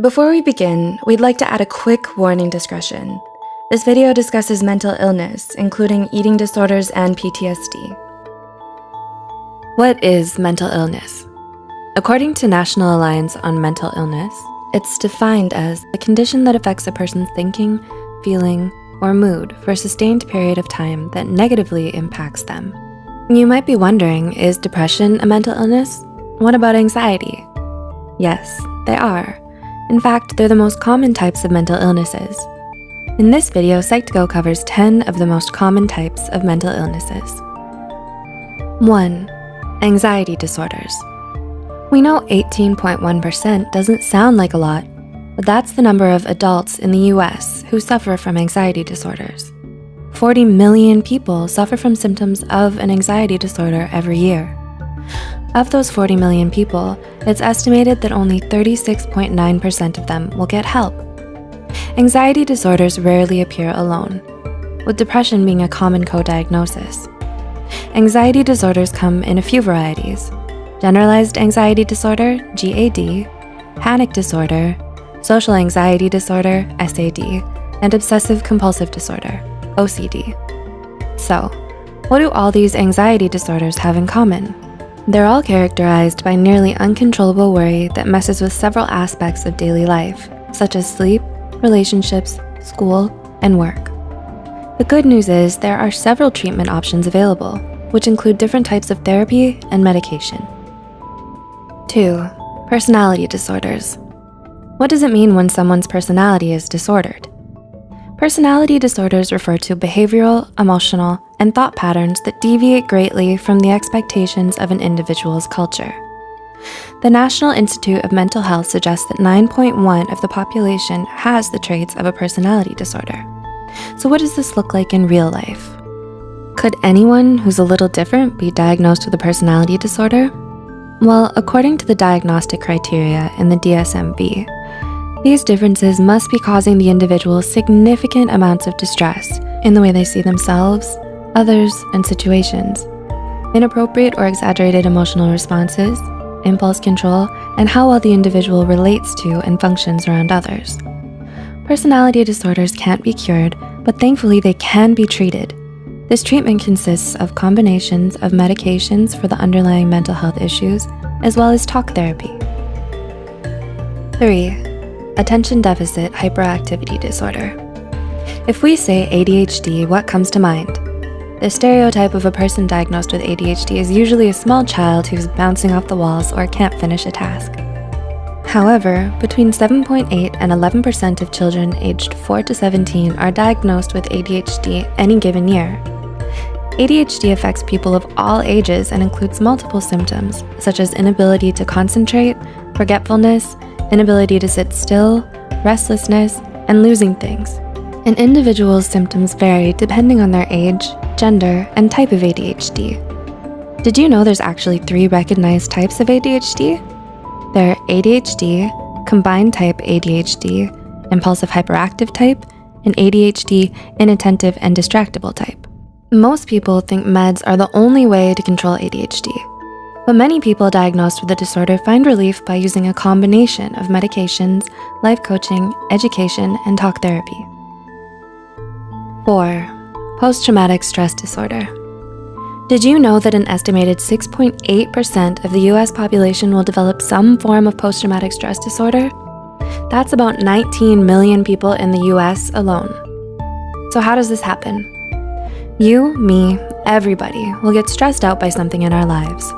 Before we begin, we'd like to add a quick warning discretion. This video discusses mental illness, including eating disorders and PTSD. What is mental illness? According to National Alliance on Mental Illness, it's defined as a condition that affects a person's thinking, feeling, or mood for a sustained period of time that negatively impacts them. You might be wondering, is depression a mental illness? What about anxiety? Yes, they are. In fact, they're the most common types of mental illnesses. In this video, Psych2Go covers 10 of the most common types of mental illnesses. 1. Anxiety disorders. We know 18.1% doesn't sound like a lot, but that's the number of adults in the US who suffer from anxiety disorders. 40 million people suffer from symptoms of an anxiety disorder every year. Of those 40 million people, it's estimated that only 36.9% of them will get help. Anxiety disorders rarely appear alone, with depression being a common co-diagnosis. Anxiety disorders come in a few varieties: generalized anxiety disorder, GAD, panic disorder, social anxiety disorder, SAD, and obsessive compulsive disorder, OCD. So, what do all these anxiety disorders have in common? They're all characterized by nearly uncontrollable worry that messes with several aspects of daily life, such as sleep, relationships, school, and work. The good news is there are several treatment options available, which include different types of therapy and medication. 2. Personality disorders. What does it mean when someone's personality is disordered? Personality disorders refer to behavioral, emotional, and thought patterns that deviate greatly from the expectations of an individual's culture. The National Institute of Mental Health suggests that 9.1% of the population has the traits of a personality disorder. So what does this look like in real life? Could anyone who's a little different be diagnosed with a personality disorder? Well, according to the diagnostic criteria in the DSM-V, these differences must be causing the individual significant amounts of distress in the way they see themselves, others, and situations, inappropriate or exaggerated emotional responses, impulse control, and how well the individual relates to and functions around others. Personality disorders can't be cured, but thankfully they can be treated. This treatment consists of combinations of medications for the underlying mental health issues, as well as talk therapy. 3. Attention deficit hyperactivity disorder. If we say ADHD, what comes to mind? The stereotype of a person diagnosed with ADHD is usually a small child who's bouncing off the walls or can't finish a task. However, between 7.8 and 11% of children aged 4 to 17 are diagnosed with ADHD any given year. ADHD affects people of all ages and includes multiple symptoms, such as inability to concentrate, forgetfulness, inability to sit still, restlessness, and losing things. An individual's symptoms vary depending on their age, gender, and type of ADHD. Did you know there's actually 3 recognized types of ADHD? They're ADHD, combined type ADHD, impulsive hyperactive type, and ADHD inattentive and distractible type. Most people think meds are the only way to control ADHD, but many people diagnosed with the disorder find relief by using a combination of medications, life coaching, education, and talk therapy. 4. Post-traumatic stress disorder. Did you know that an estimated 6.8% of the US population will develop some form of post-traumatic stress disorder? That's about 19 million people in the US alone. So how does this happen? You, me, everybody will get stressed out by something in our lives.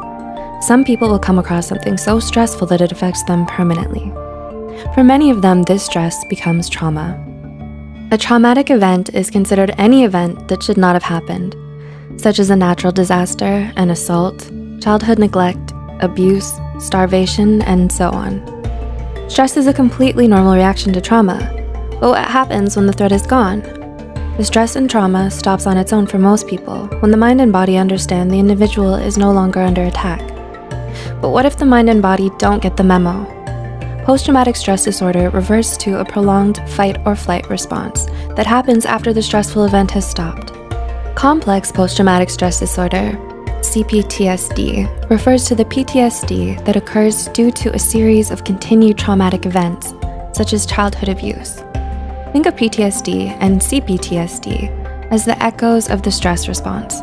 Some people will come across something so stressful that it affects them permanently. For many of them, this stress becomes trauma. A traumatic event is considered any event that should not have happened, such as a natural disaster, an assault, childhood neglect, abuse, starvation, and so on. Stress is a completely normal reaction to trauma, but what happens when the threat is gone? The stress and trauma stops on its own for most people when the mind and body understand the individual is no longer under attack. But what if the mind and body don't get the memo? Post-traumatic stress disorder refers to a prolonged fight or flight response that happens after the stressful event has stopped. Complex post-traumatic stress disorder, CPTSD, refers to the PTSD that occurs due to a series of continued traumatic events, such as childhood abuse. Think of PTSD and CPTSD as the echoes of the stress response.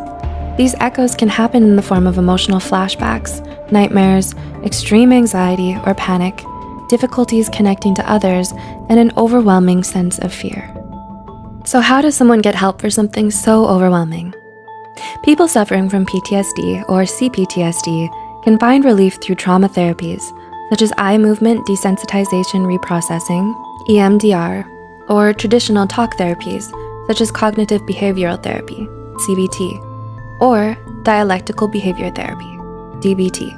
These echoes can happen in the form of emotional flashbacks, nightmares, extreme anxiety or panic, difficulties connecting to others, and an overwhelming sense of fear. So how does someone get help for something so overwhelming? People suffering from PTSD or CPTSD can find relief through trauma therapies, such as eye movement desensitization reprocessing, EMDR, or traditional talk therapies, such as cognitive behavioral therapy, CBT, or dialectical behavior therapy, DBT.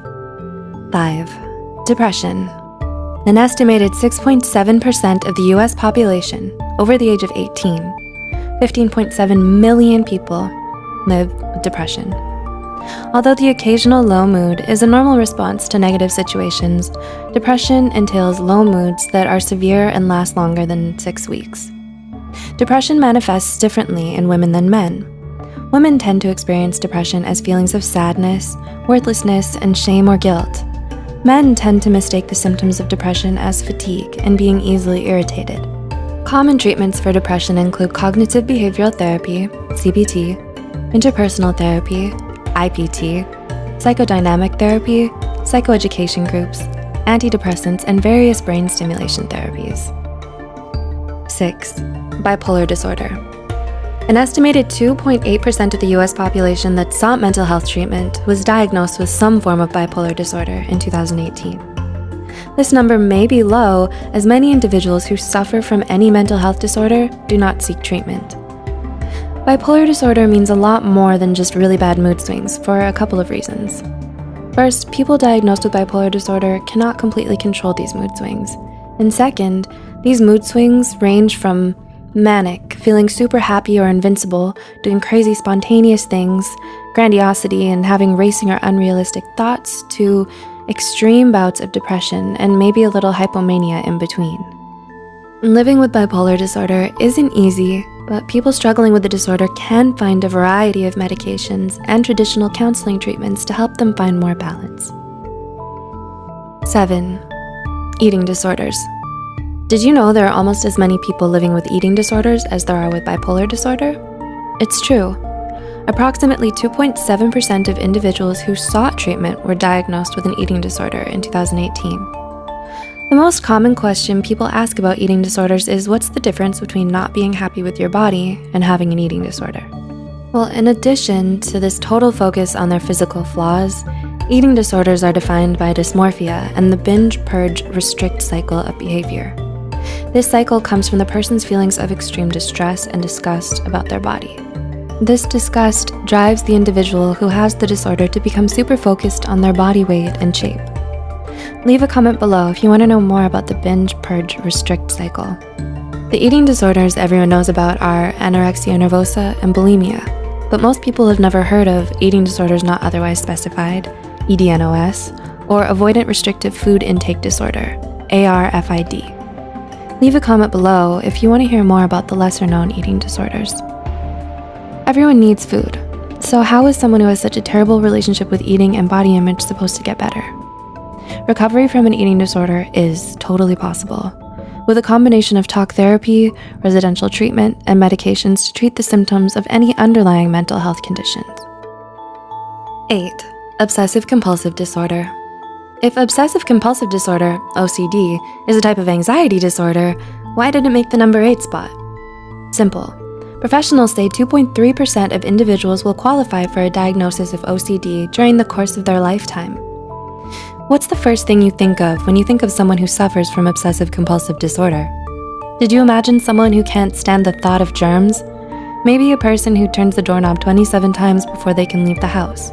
5. Depression. An estimated 6.7% of the US population over the age of 18, 15.7 million people live with depression. Although the occasional low mood is a normal response to negative situations, depression entails low moods that are severe and last longer than 6 weeks. Depression manifests differently in women than men. Women tend to experience depression as feelings of sadness, worthlessness, and shame or guilt. Men tend to mistake the symptoms of depression as fatigue and being easily irritated. Common treatments for depression include cognitive behavioral therapy, CBT, interpersonal therapy, IPT, psychodynamic therapy, psychoeducation groups, antidepressants, and various brain stimulation therapies. 6. Bipolar disorder. An estimated 2.8% of the US population that sought mental health treatment was diagnosed with some form of bipolar disorder in 2018. This number may be low, as many individuals who suffer from any mental health disorder do not seek treatment. Bipolar disorder means a lot more than just really bad mood swings for a couple of reasons. First, people diagnosed with bipolar disorder cannot completely control these mood swings. And second, these mood swings range from manic, feeling super happy or invincible, doing crazy spontaneous things, grandiosity, and having racing or unrealistic thoughts, to extreme bouts of depression and maybe a little hypomania in between. Living with bipolar disorder isn't easy, but people struggling with the disorder can find a variety of medications and traditional counseling treatments to help them find more balance. 7. Eating disorders. Did you know there are almost as many people living with eating disorders as there are with bipolar disorder? It's true. Approximately 2.7% of individuals who sought treatment were diagnosed with an eating disorder in 2018. The most common question people ask about eating disorders is, what's the difference between not being happy with your body and having an eating disorder? Well, in addition to this total focus on their physical flaws, eating disorders are defined by dysmorphia and the binge, purge, restrict cycle of behavior. This cycle comes from the person's feelings of extreme distress and disgust about their body. This disgust drives the individual who has the disorder to become super focused on their body weight and shape. Leave a comment below if you want to know more about the binge, purge, restrict cycle. The eating disorders everyone knows about are anorexia nervosa and bulimia, but most people have never heard of eating disorders not otherwise specified, EDNOS, or avoidant restrictive food intake disorder, ARFID. Leave a comment below if you want to hear more about the lesser-known eating disorders. Everyone needs food, so how is someone who has such a terrible relationship with eating and body image supposed to get better? Recovery from an eating disorder is totally possible, with a combination of talk therapy, residential treatment, and medications to treat the symptoms of any underlying mental health conditions. 8. Obsessive-compulsive disorder. If obsessive-compulsive disorder, OCD, is a type of anxiety disorder, why did it make the number 8 spot? Simple. Professionals say 2.3% of individuals will qualify for a diagnosis of OCD during the course of their lifetime. What's the first thing you think of when you think of someone who suffers from obsessive-compulsive disorder? Did you imagine someone who can't stand the thought of germs? Maybe a person who turns the doorknob 27 times before they can leave the house.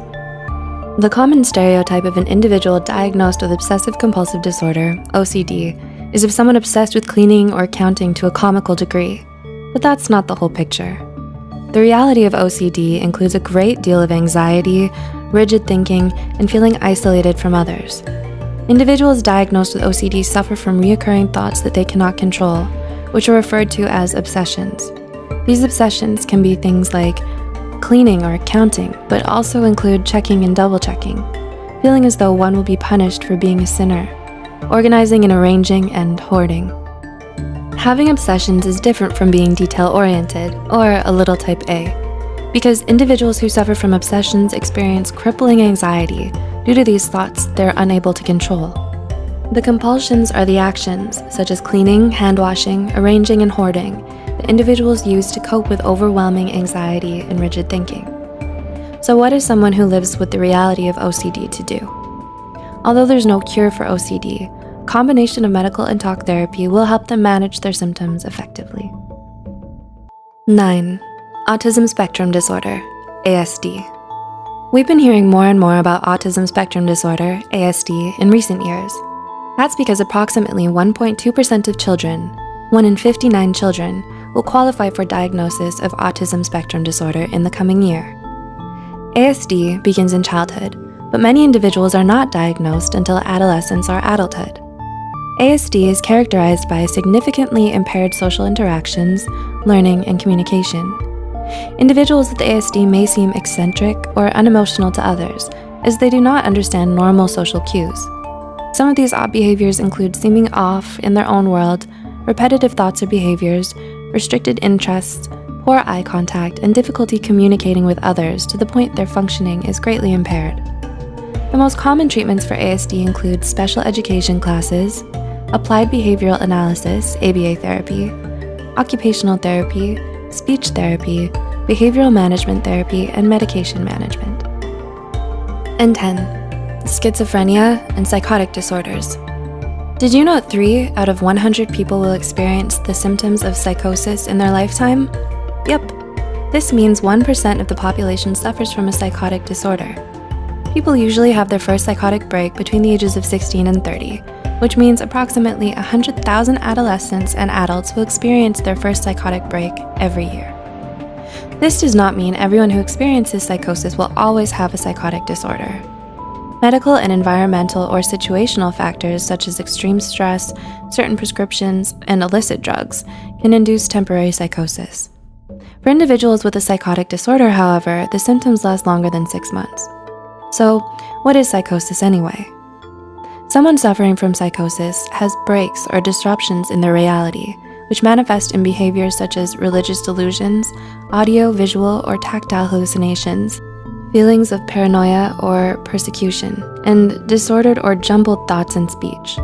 The common stereotype of an individual diagnosed with obsessive-compulsive disorder, OCD, is of someone obsessed with cleaning or counting to a comical degree. But that's not the whole picture. The reality of OCD includes a great deal of anxiety, rigid thinking, and feeling isolated from others. Individuals diagnosed with OCD suffer from reoccurring thoughts that they cannot control, which are referred to as obsessions. These obsessions can be things like cleaning or counting, but also include checking and double-checking, feeling as though one will be punished for being a sinner, organizing and arranging, and hoarding. Having obsessions is different from being detail-oriented, or a little type A, because individuals who suffer from obsessions experience crippling anxiety due to these thoughts they're unable to control. The compulsions are the actions, such as cleaning, hand-washing, arranging, and hoarding, that individuals use to cope with overwhelming anxiety and rigid thinking. So what is someone who lives with the reality of OCD to do? Although there's no cure for OCD, a combination of medical and talk therapy will help them manage their symptoms effectively. 9. Autism Spectrum Disorder, ASD. We've been hearing more and more about autism spectrum disorder, ASD, in recent years. That's because approximately 1.2% of children, 1 in 59 children, will qualify for diagnosis of autism spectrum disorder in the coming year. ASD begins in childhood, but many individuals are not diagnosed until adolescence or adulthood. ASD is characterized by significantly impaired social interactions, learning, and communication. Individuals with ASD may seem eccentric or unemotional to others, as they do not understand normal social cues. Some of these odd behaviors include seeming off in their own world, repetitive thoughts or behaviors, restricted interests, poor eye contact, and difficulty communicating with others to the point their functioning is greatly impaired. The most common treatments for ASD include special education classes, applied behavioral analysis, ABA therapy, occupational therapy, speech therapy, behavioral management therapy, and medication management. And 10. Schizophrenia and psychotic disorders. Did you know 3 out of 100 people will experience the symptoms of psychosis in their lifetime? Yep. This means 1% of the population suffers from a psychotic disorder. People usually have their first psychotic break between the ages of 16 and 30, which means approximately 100,000 adolescents and adults will experience their first psychotic break every year. This does not mean everyone who experiences psychosis will always have a psychotic disorder. Medical and environmental or situational factors such as extreme stress, certain prescriptions, and illicit drugs can induce temporary psychosis. For individuals with a psychotic disorder, however, the symptoms last longer than 6 months. So, what is psychosis anyway? Someone suffering from psychosis has breaks or disruptions in their reality, which manifest in behaviors such as religious delusions, audio, visual, or tactile hallucinations, feelings of paranoia or persecution, and disordered or jumbled thoughts and speech.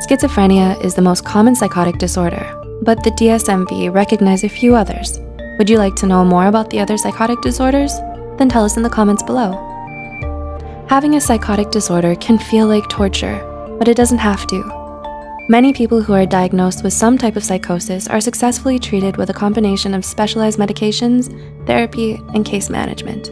Schizophrenia is the most common psychotic disorder, but the DSM-V recognizes a few others. Would you like to know more about the other psychotic disorders? Then tell us in the comments below. Having a psychotic disorder can feel like torture, but it doesn't have to. Many people who are diagnosed with some type of psychosis are successfully treated with a combination of specialized medications, therapy, and case management.